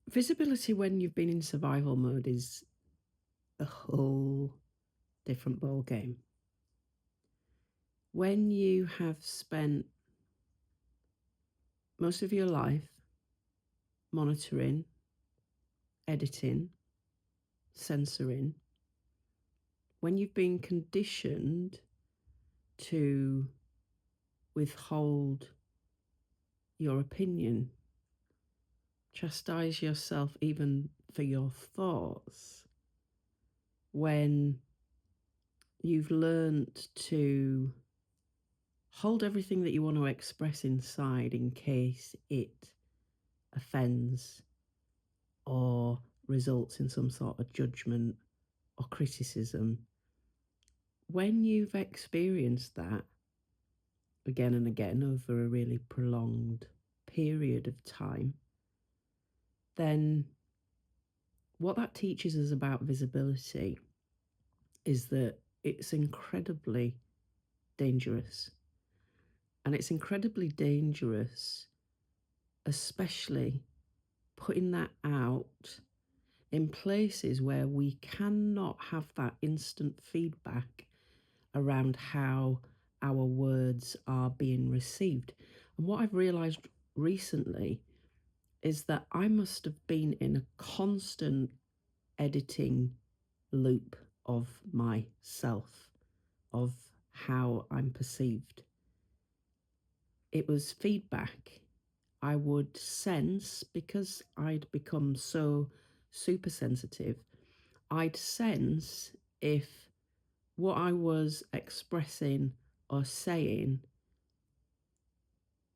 Visibility when you've been in survival mode is a whole different ball game. When you have spent most of your life monitoring, editing, censoring, when you've been conditioned to withhold your opinion, chastise yourself even for your thoughts, when you've learned to hold everything that you want to express inside in case it offends or results in some sort of judgment or criticism. When you've experienced that again and again over a really prolonged period of time, then what that teaches us about visibility is that it's incredibly dangerous. And it's incredibly dangerous, especially putting that out in places where we cannot have that instant feedback around how our words are being received. And what I've realized recently is that I must have been in a constant editing loop of myself, of how I'm perceived. It was feedback I would sense because I'd become so super sensitive. I'd sense if what I was expressing or saying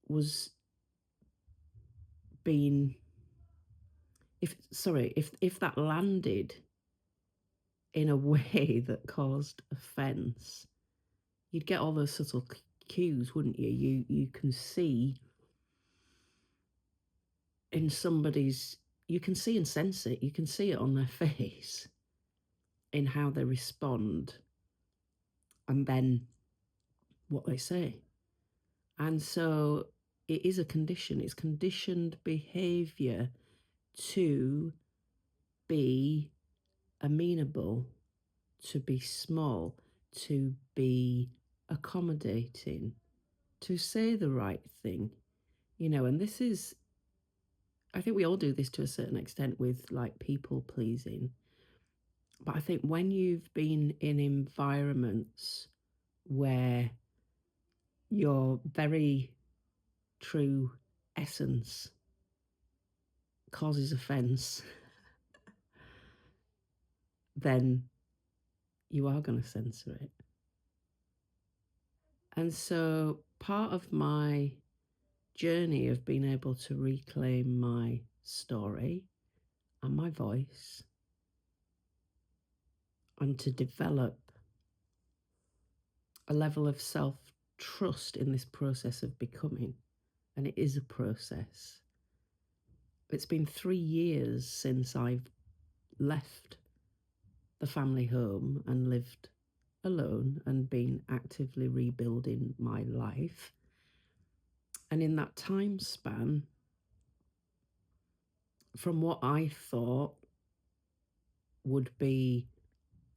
was being if that landed in a way that caused offense. You'd get all those subtle cues, wouldn't you? You can see in somebody's, you can see and sense it, you can see it on their face in how they respond and then what they say. And so it is a condition, it's conditioned behavior to be amenable, to be small, to be accommodating, to say the right thing, and this is, I think we all do this to a certain extent with like people pleasing. But I think when you've been in environments where your very true essence causes offense, then you are going to censor it. And so part of my journey of being able to reclaim my story and my voice and to develop a level of self-trust in this process of becoming, and it is a process. It's been 3 years since I've left the family home and lived alone and been actively rebuilding my life. And in that time span, from what I thought would be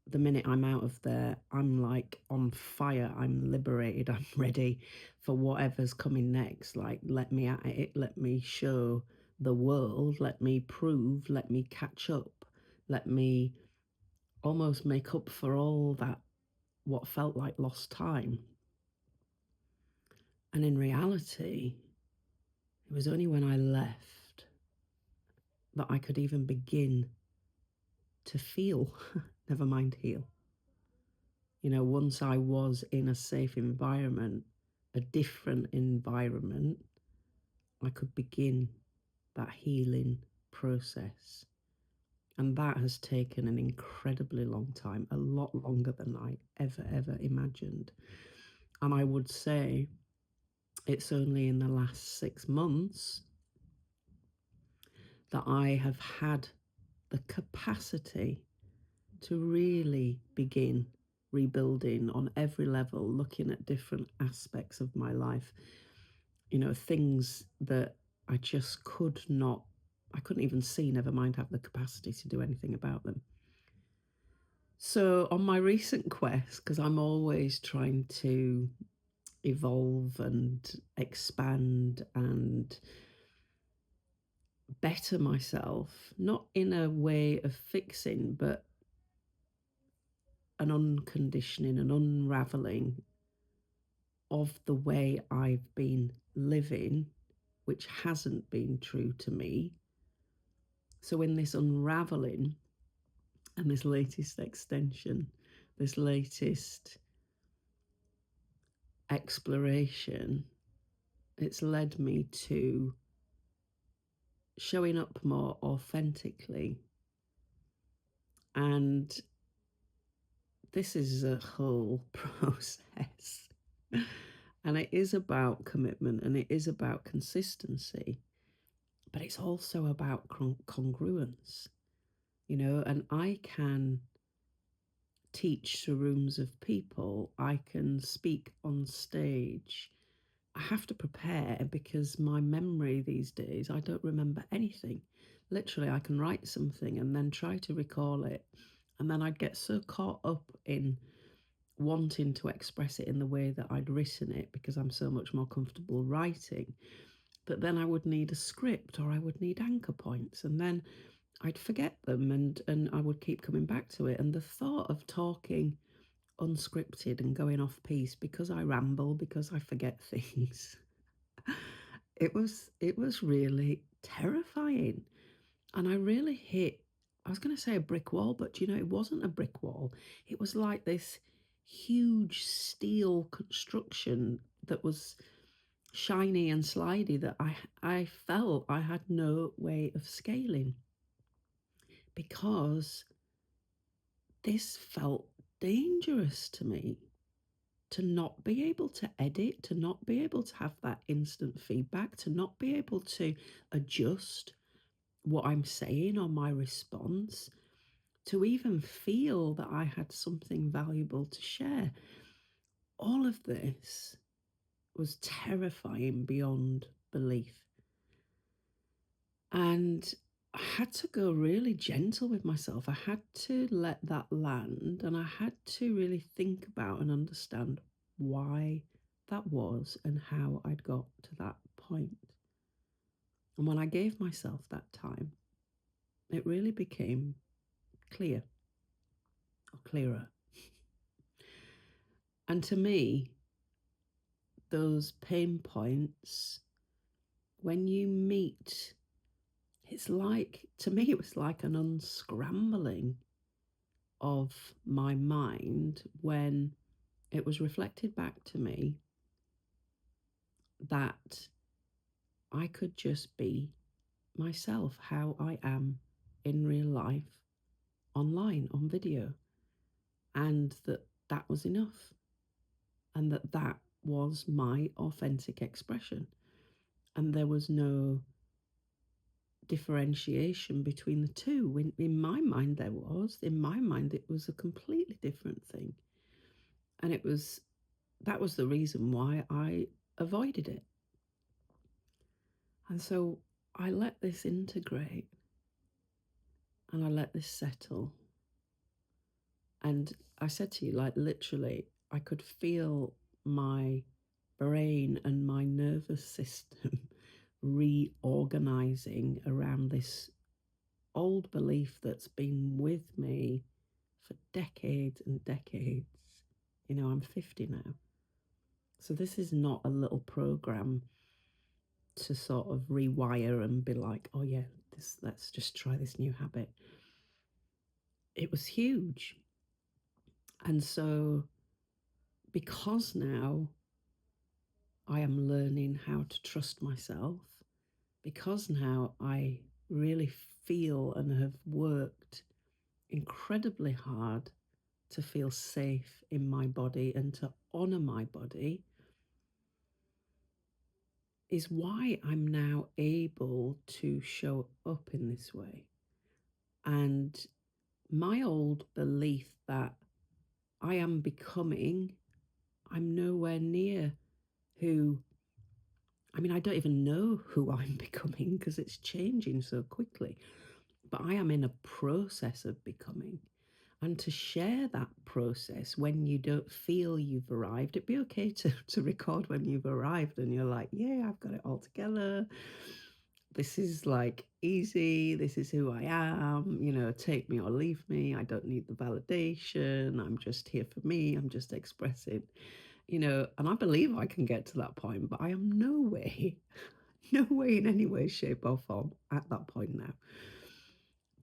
the minute I'm out of there, I'm like on fire, I'm liberated, I'm ready for whatever's coming next. Like, let me at it, let me show the world, let me prove, let me catch up, let me almost make up for all that, what felt like lost time. And in reality, it was only when I left that I could even begin to feel, never mind heal. Once I was in a safe environment, a different environment, I could begin that healing process. And that has taken an incredibly long time, a lot longer than I ever imagined. And I would say it's only in the last 6 months that I have had the capacity to really begin rebuilding on every level, looking at different aspects of my life, things that I just could not I couldn't even see, never mind have the capacity to do anything about them. So on my recent quest, because I'm always trying to evolve and expand and better myself, not in a way of fixing, but an unconditioning, an unraveling of the way I've been living, which hasn't been true to me. So in this unraveling and this latest extension, this latest exploration, it's led me to showing up more authentically. And this is a whole process. And it is about commitment and it is about consistency, but it's also about congruence, and I can teach to rooms of people, I can speak on stage. I have to prepare because my memory these days, I don't remember anything. Literally, I can write something and then try to recall it. And then I'd get so caught up in wanting to express it in the way that I'd written it because I'm so much more comfortable writing. But then I would need a script or I would need anchor points. And then I'd forget them and I would keep coming back to it. And the thought of talking unscripted and going off piece because I ramble, because I forget things, it was really terrifying. And I really hit, I was going to say a brick wall, but it wasn't a brick wall. It was like this huge steel construction that was shiny and slidey that I felt I had no way of scaling because this felt dangerous to me, to not be able to edit, to not be able to have that instant feedback, to not be able to adjust what I'm saying or my response, to even feel that I had something valuable to share. All of this was terrifying beyond belief. And I had to go really gentle with myself. I had to let that land and I had to really think about and understand why that was and how I'd got to that point. And when I gave myself that time, it really became clear or clearer. And to me, those pain points, when you meet, it's like, to me, it was like an unscrambling of my mind when it was reflected back to me that I could just be myself, how I am in real life, online, on video, and that was enough, and that was my authentic expression, and there was no differentiation between the two. When in my mind there was, in my mind it was a completely different thing, and that was the reason why I avoided it. And so I let this integrate and I let this settle. And I said to you, like, literally, I could feel my brain and my nervous system reorganizing around this old belief that's been with me for decades and decades. I'm 50 now. So this is not a little program to sort of rewire and be like, oh yeah, let's just try this new habit. It was huge. And so because now I am learning how to trust myself, because now I really feel and have worked incredibly hard to feel safe in my body and to honor my body, is why I'm now able to show up in this way. And my old belief that I am becoming, I'm nowhere near who I mean, I don't even know who I'm becoming because it's changing so quickly, but I am in a process of becoming. And to share that process when you don't feel you've arrived, it'd be okay to record when you've arrived and you're like, yeah, I've got it all together. This is like easy. This is who I am. You know, take me or leave me. I don't need the validation. I'm just here for me. I'm just expressing, you know, and I believe I can get to that point, but I am no way, no way in any way, shape, or form at that point now.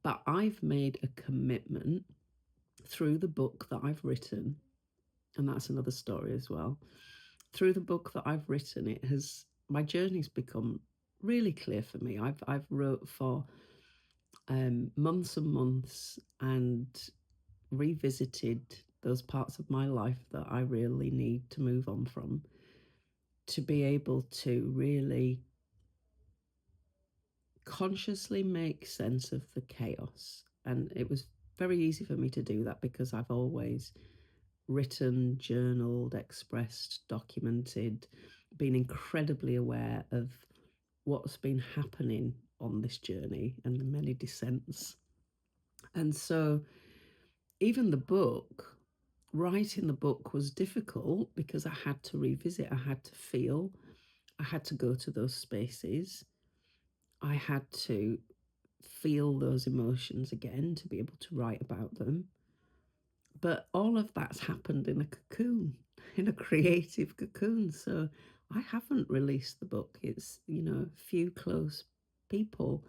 But I've made a commitment through the book that I've written, and that's another story as well. Through the book that I've written, it has my journey's become really clear for me. I've wrote for months and months and revisited those parts of my life that I really need to move on from, to be able to really consciously make sense of the chaos. And it was very easy for me to do that because I've always written, journaled, expressed, documented, been incredibly aware of what's been happening on this journey and the many descents. And so, even the book, writing the book was difficult because I had to revisit, I had to feel, I had to go to those spaces, I had to feel those emotions again to be able to write about them. But all of that's happened in a cocoon, in a creative cocoon. So I haven't released the book. It's, you know, few close people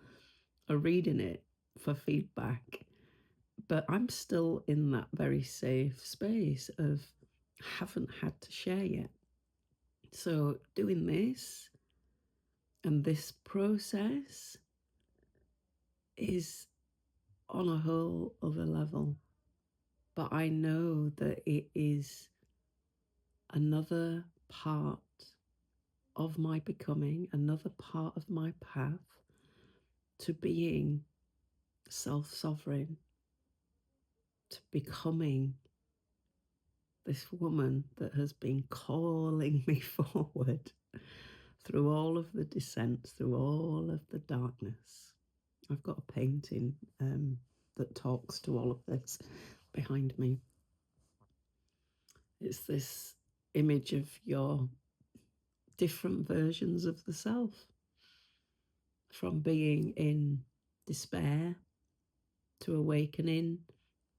are reading it for feedback. But I'm still in that very safe space of haven't had to share yet. So doing this and this process is on a whole other level. But I know that it is another part of my becoming, another part of my path to being self sovereign, to becoming this woman that has been calling me forward through all of the descents, through all of the darkness. I've got a painting that talks to all of this behind me. It's this image of your different versions of the self, from being in despair to awakening,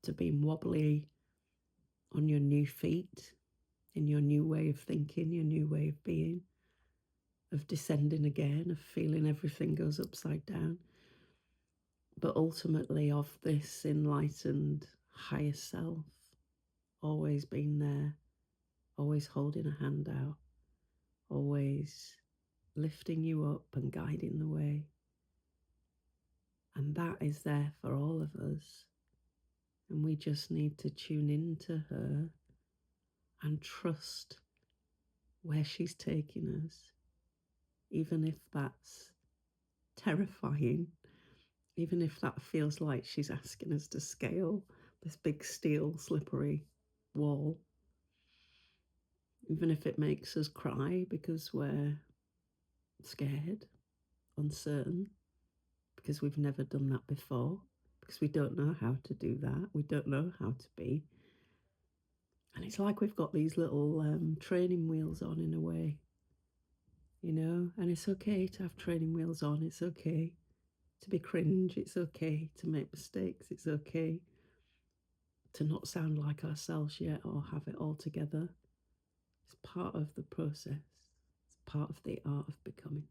to being wobbly on your new feet, in your new way of thinking, your new way of being, of descending again, of feeling everything goes upside down, but ultimately of this enlightened higher self, always being there, always holding a hand out, always lifting you up and guiding the way. And that is there for all of us. And we just need to tune into her and trust where she's taking us, even if that's terrifying, even if that feels like she's asking us to scale this big steel slippery wall, even if it makes us cry because we're scared, uncertain, because we've never done that before, because we don't know how to do that, we don't know how to be. And it's like we've got these little training wheels on in a way, you know, and it's okay to have training wheels on. It's okay to be cringe. It's okay to make mistakes. It's okay to not sound like ourselves yet or have it all together. It's part of the process. It's part of the art of becoming.